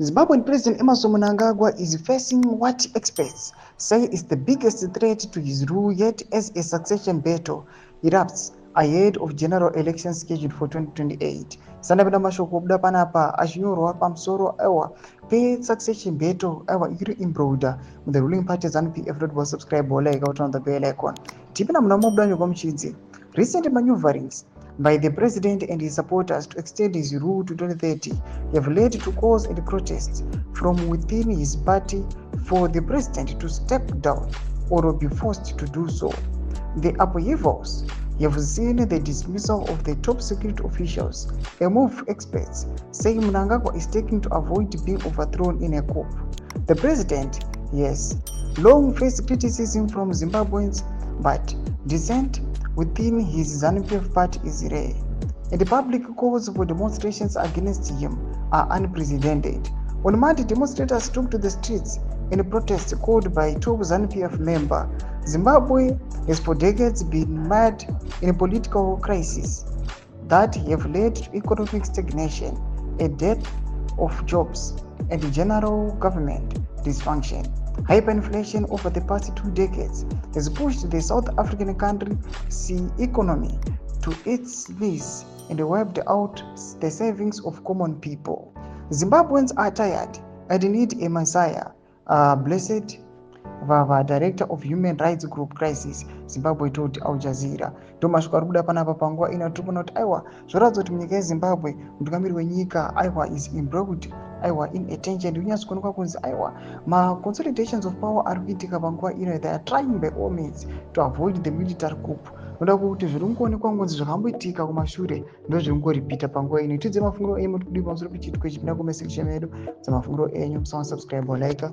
Zimbabwean President Mnangagwa is facing what experts say is the biggest threat to his rule yet as a succession battle erupts ahead of general elections scheduled for 2028. Sandapinda mashoko kubuda panapa achinyorwa pamusoro succession battle iri imbroda with the ruling party ZANU-PF. Subscribe like out on the bell icon. Tipina mnamobuda nyukomchidzi. Recent maneuverings by the president and his supporters to extend his rule to 2030 have led to calls and protests from within his party for the president to step down or be forced to do so. The upheavals have seen the dismissal of the top security officials, a move experts say Mnangagwa is taking to avoid being overthrown in a coup. The president, yes, long faced criticism from Zimbabweans, but dissent within his ZANU-PF party is rare, and the public calls for demonstrations against him are unprecedented. On Monday, demonstrators took to the streets in a protest called by top ZANU-PF member. Zimbabwe has for decades been mired in a political crisis that have led to economic stagnation, a dearth of jobs, and general government dysfunction. Hyperinflation over the past 2 decades has pushed the South African country's economy to its knees and wiped out the savings of common people. Zimbabweans are tired and need a messiah, blessed Vava, director of human rights group Crisis Zimbabwe, told Al Jazeera. Tomashwa rubuda panapa panguva ino tiri kuti aiwa zvoratidza kuti munyika yeZimbabwe mutungamiri wenyika aiwa is embroiled in a tension. Unyazi kuonekwa kunzi aiwa consolidations of power ari kuitika panguva ino. They are trying by all means to avoid the military coup. Noda kuti zviri kungoonekwa ngonzi zvakamboitika kumashure ndo zviri kungoripita panguva ino. Tidze mafungiro enyu kuti kudii pamusoro pechitiko ichi. Pinda comment section yedu dzamafungiro enyu. Musasubscribe or like.